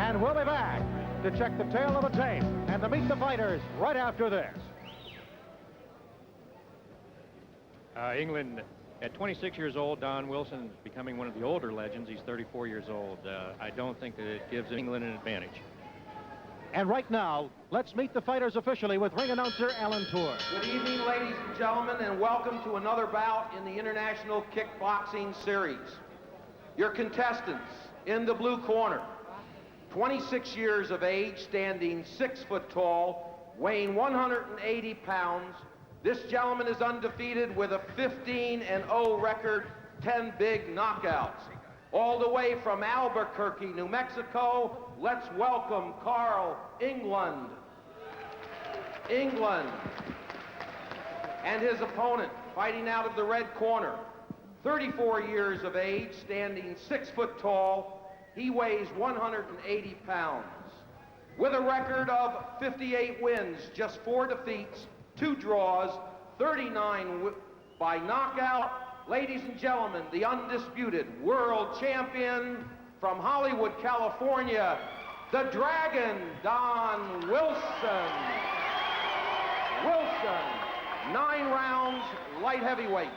And we'll be back to check the tail of the tape and to meet the fighters right after this. Englund, at 26 years old, Don Wilson is becoming one of the older legends. He's 34 years old. I don't think that it gives Englund an advantage. And right now, let's meet the fighters officially with ring announcer Alan Tour. Good evening, ladies and gentlemen, and welcome to another bout in the International Kickboxing Series. Your contestants in the blue corner, 26 years of age, standing 6 foot tall, weighing 180 pounds. This gentleman is undefeated with a 15-0 record, 10 big knockouts. All the way from Albuquerque, New Mexico, let's welcome Carl Englund. Englund and his opponent, fighting out of the red corner, 34 years of age, standing 6 foot tall. He weighs 180 pounds. With a record of 58 wins, just 4 defeats, 2 draws, 39 by knockout. Ladies and gentlemen, the undisputed world champion from Hollywood, California, the Dragon, Don Wilson. Wilson, 9 rounds, light heavyweights.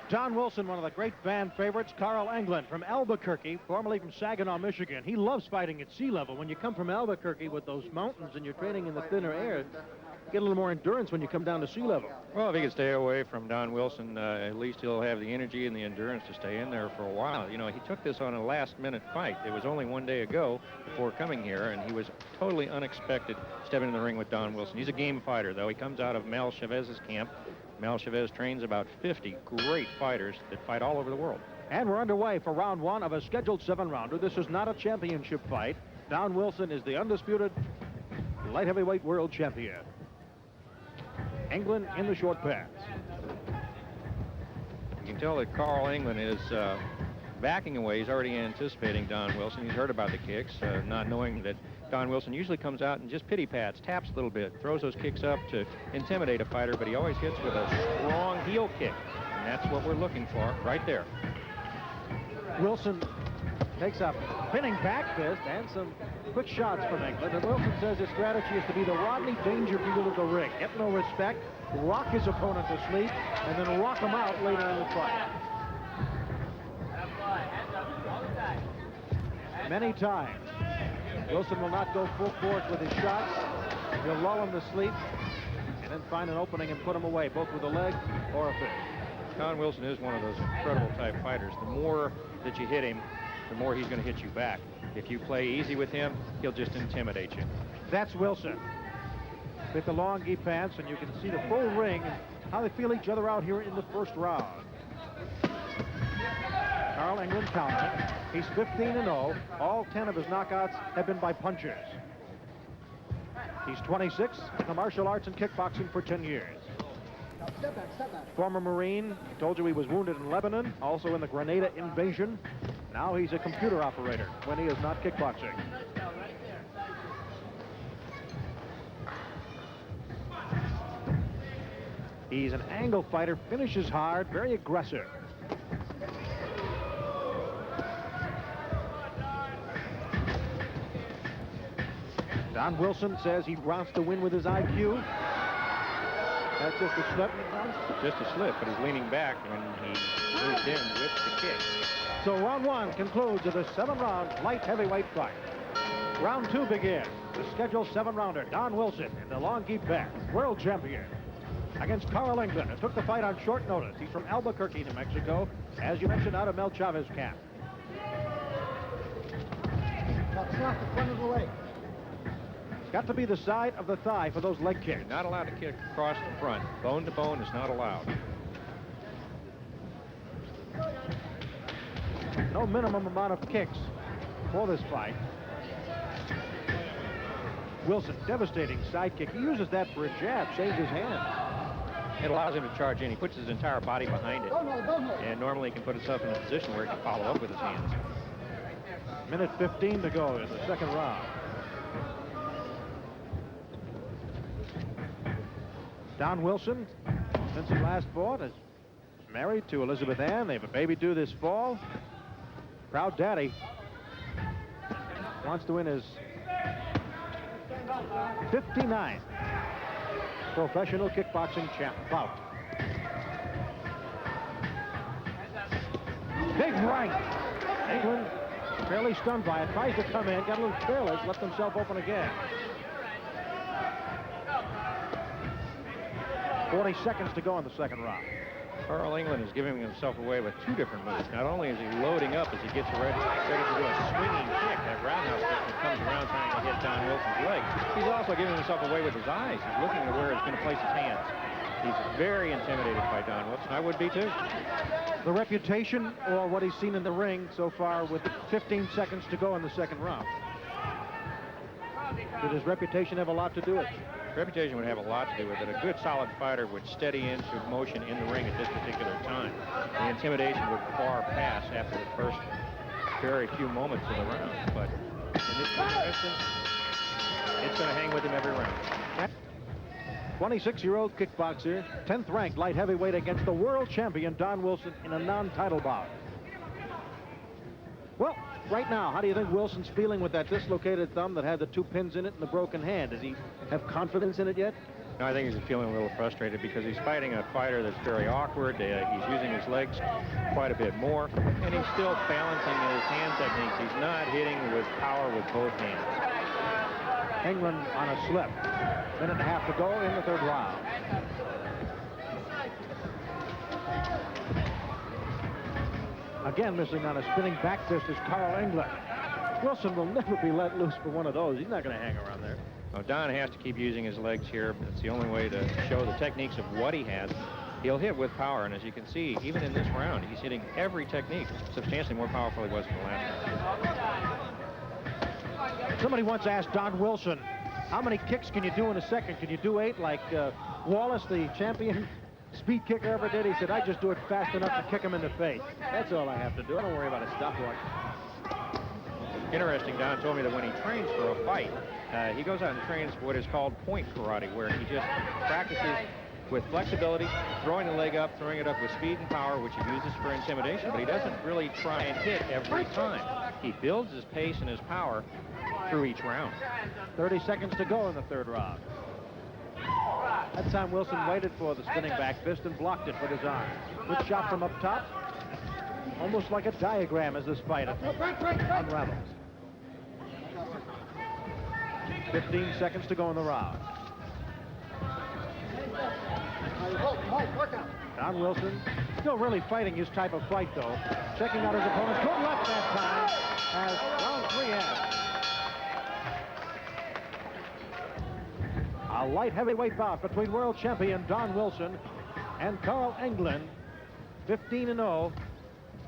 Don Wilson, one of the great fan favorites. Carl Englund from Albuquerque, formerly from Saginaw, Michigan. He loves fighting at sea level. When you come from Albuquerque with those mountains and you're training in the thinner air, you get a little more endurance when you come down to sea level. Well, if he can stay away from Don Wilson, at least he'll have the energy and the endurance to stay in there for a while. You know, he took this on a last-minute fight. It was only 1 day ago before coming here, and he was totally unexpected stepping in the ring with Don Wilson. He's a game fighter, though. He comes out of Mel Chavez's camp. Mel Chavez trains about 50 great fighters that fight all over the world. And we're underway for round 1 of a scheduled 7-rounder. This is not a championship fight. Don Wilson is the undisputed light heavyweight world champion. Englund in the short pants. You can tell that Carl Englund is backing away. He's already anticipating Don Wilson. He's heard about the kicks, not knowing that Don Wilson usually comes out and just pity pats, taps a little bit, throws those kicks up to intimidate a fighter, but he always hits with a strong heel kick. And that's what we're looking for right there. Wilson takes a spinning back fist and some quick shots from Englund. And Wilson says his strategy is to be the Rodney Dangerfield of the ring. Get no respect, rock his opponent to sleep, and then rock him out later in the fight. Many times, Wilson will not go full force with his shots. He'll lull him to sleep and then find an opening and put him away, both with a leg or a fist. Don Wilson is one of those incredible type fighters. The more that you hit him, the more he's going to hit you back. If you play easy with him, he'll just intimidate you. That's Wilson with the long gi pants, and you can see the full ring and how they feel each other out here in the first round. Carl Englund counting. He's 15-0. All 10 of his knockouts have been by punches. He's 26, in the martial arts and kickboxing for 10 years. Former Marine. Told you he was wounded in Lebanon, also in the Grenada invasion. Now he's a computer operator when he is not kickboxing. He's an angle fighter, finishes hard, very aggressive. Don Wilson says he wants to win with his IQ. That's just a slip. Just a slip, but he's leaning back when he moves in with the kick. So round 1 concludes with a 7-round light heavyweight fight. Round 2 begins. The scheduled 7-rounder, Don Wilson, in the long gi pants, world champion, against Carl Englund, who took the fight on short notice. He's from Albuquerque, New Mexico, as you mentioned, out of Mel Chavez camp. That's not the front of the leg. It's got to be the side of the thigh for those leg kicks. You're not allowed to kick across the front. Bone to bone is not allowed. No minimum amount of kicks for this fight. Wilson, devastating side kick. He uses that for a jab, saves his hand. It allows him to charge in. He puts his entire body behind it. And normally he can put himself in a position where he can follow up with his hands. Minute 15 to go in the second round. Don Wilson, since he last fought, is married to Elizabeth Ann. They have a baby due this fall. Proud daddy. wants to win his 59th professional kickboxing bout. Big right. Englund, fairly stunned by it, tries to come in, got a little careless, left himself open again. 40 seconds to go in the second round. Carl Englund is giving himself away with two different moves. Not only is he loading up as he gets ready to do a swinging kick, that roundhouse kick that comes around trying to hit Don Wilson's leg, he's also giving himself away with his eyes. He's looking to where he's going to place his hands. He's very intimidated by Don Wilson. I would be too. The reputation or what he's seen in the ring so far with 15 seconds to go in the second round. Did his reputation have a lot to do with it? Reputation would have a lot to do with it. A good solid fighter would steady into motion in the ring at this particular time. The intimidation would far pass after the first very few moments of the round. But in this instance, it's going to hang with him every round. 26-year-old kickboxer, 10th ranked light heavyweight against the world champion Don Wilson in a non-title bout. Well, right now, how do you think Wilson's feeling with that dislocated thumb that had the 2 pins in it and the broken hand? Does he have confidence in it yet? No, I think he's feeling a little frustrated because he's fighting a fighter that's very awkward. He's using his legs quite a bit more, and he's still balancing his hand techniques. He's not hitting with power with both hands. Englund on a slip. Minute and a half to go in the third round. Again, missing on a spinning back fist is Carl Englund. Wilson will never be let loose for one of those. He's not going to hang around there. Well, Don has to keep using his legs here. It's the only way to show the techniques of what he has. He'll hit with power, and as you can see, even in this round, he's hitting every technique substantially more powerful than he was in the last round. Somebody once asked Don Wilson, how many kicks can you do in a second? Can you do 8 like Wallace, the champion speed kicker, ever did? He said, I just do it fast enough to kick him in the face. That's all I have to do. I don't worry about a stopwatch. Interesting, Don told me that when he trains for a fight, he goes out and trains what is called point karate, where he just practices with flexibility, throwing the leg up, throwing it up with speed and power, which he uses for intimidation, but he doesn't really try and hit every time. He builds his pace and his power through each round. 30 seconds to go in the third round. That time Wilson waited for the spinning back fist and blocked it with his arm. Good shot from up top. Almost like a diagram as this fight unravels. 15 seconds to go in the round. Don Wilson still really fighting his type of fight, though. Checking out his opponent. Good left that time as round 3 ends. A light heavyweight bout between world champion Don Wilson and Carl Englund, 15-0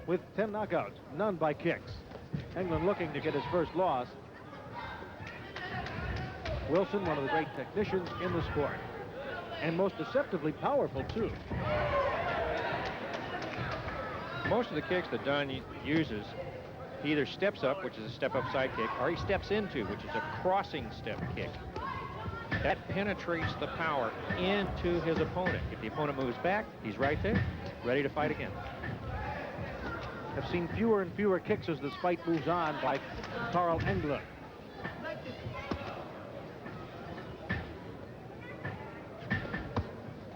with 10 knockouts, none by kicks. Englund looking to get his first loss. Wilson, one of the great technicians in the sport, and most deceptively powerful, too. Most of the kicks that Don uses, he either steps up, which is a step-up side kick, or he steps into, which is a crossing step kick. That penetrates the power into his opponent. If the opponent moves back, he's right there, ready to fight again. I've seen fewer and fewer kicks as this fight moves on by Carl Englund.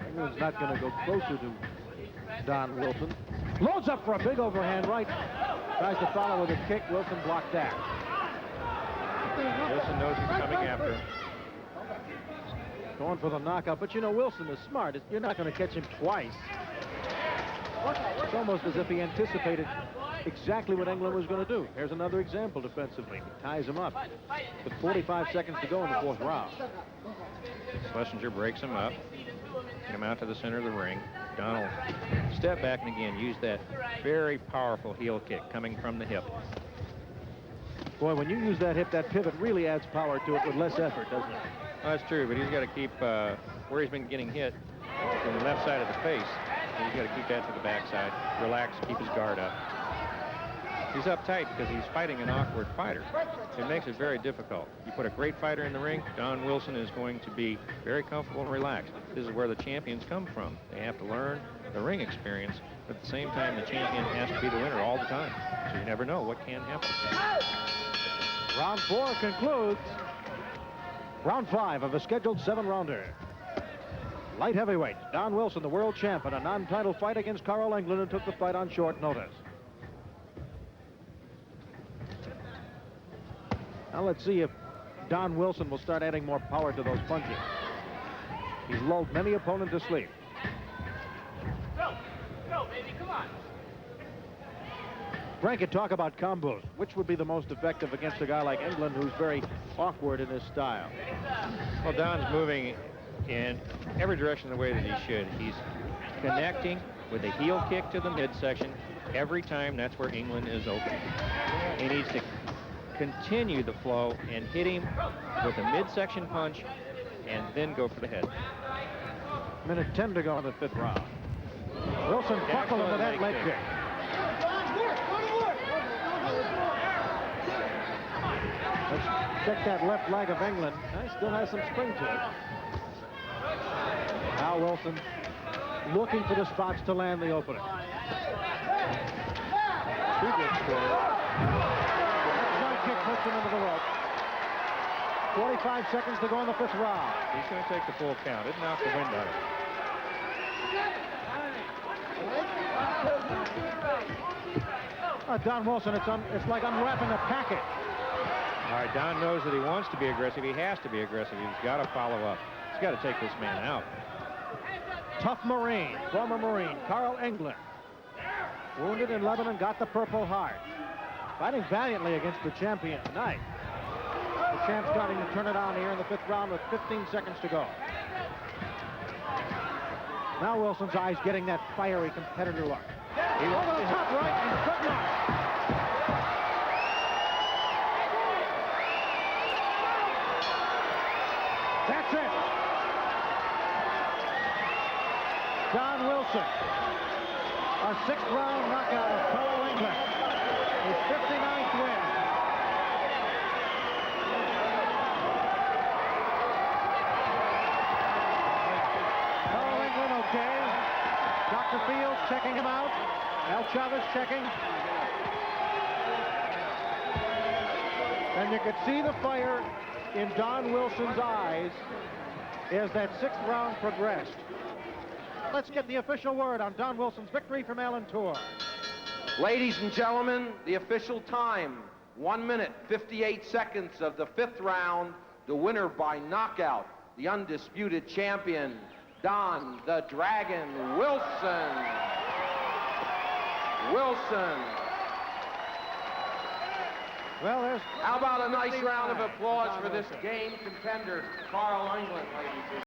Englund's not going to go closer to Don Wilson. Loads up for a big overhand right. Tries to follow with a kick. Wilson blocked that. Wilson knows he's coming after him. Going for the knockout, but you know, Wilson is smart. You're not going to catch him twice. It's almost as if he anticipated exactly what Englund was going to do. Here's another example defensively. He ties him up with 45 seconds to go in the fourth round. Schlesinger breaks him up, get him out to the center of the ring. Donald step back and again use that very powerful heel kick coming from the hip. Boy, when you use that hip, that pivot really adds power to it with less effort, doesn't it? Well, that's true, but he's got to keep where he's been getting hit from the left side of the face. He's got to keep that to the backside, relax, keep his guard up. He's uptight because he's fighting an awkward fighter. It makes it very difficult. You put a great fighter in the ring, Don Wilson is going to be very comfortable and relaxed. This is where the champions come from. They have to learn the ring experience, but at the same time, the champion has to be the winner all the time. So you never know what can happen. Round 4 concludes round 5 of a scheduled 7-rounder. Light heavyweight, Don Wilson, the world champ, in a non-title fight against Carl Englund, who took the fight on short notice. Now let's see if Don Wilson will start adding more power to those punches. He's lulled many opponents to sleep. Go, baby, come on. Frank, you talk about combos. Which would be the most effective against a guy like Englund, who's very awkward in his style? Well, Don's moving in every direction the way that he should. He's connecting with a heel kick to the midsection every time. That's where Englund is open. He needs to continue the flow and hit him with a midsection punch and then go for the head. Minute 10 to go in the 5th round. Wilson buckled him with that leg kick. Let's check that left leg of Englund. Still has some spring to it. Now Wilson looking for the spots to land the opening. Two good scores. That side kick puts him into the rope. 45 seconds to go in the 5th round. He's going to take the full count. It knocked the wind out of him. Don Wilson, it's like unwrapping a packet. All right, Don knows that he wants to be aggressive. He has to be aggressive. He's got to follow up. He's got to take this man out. Tough Marine, former Marine, Carl Englund. Wounded in Lebanon, got the Purple Heart. Fighting valiantly against the champion tonight. The champ starting to turn it on here in the 5th round with 15 seconds to go. Now Wilson's eyes getting that fiery competitor look. He over the top right and good luck. That's it. Don Wilson, a 6th round knockout of Carl Englund, his 59th win. Carl Englund okay. Dr. Fields checking him out. Al Chavez checking. And you could see the fire in Don Wilson's eyes as that 6th round progressed. Let's get the official word on Don Wilson's victory from Allen Tour. Ladies and gentlemen, the official time, 1 minute, 58 seconds of the 5th round. The winner by knockout, the undisputed champion, Don the Dragon Wilson. Well, there's... How about a nice round of applause for this game contender, Carl Englund, ladies and gentlemen.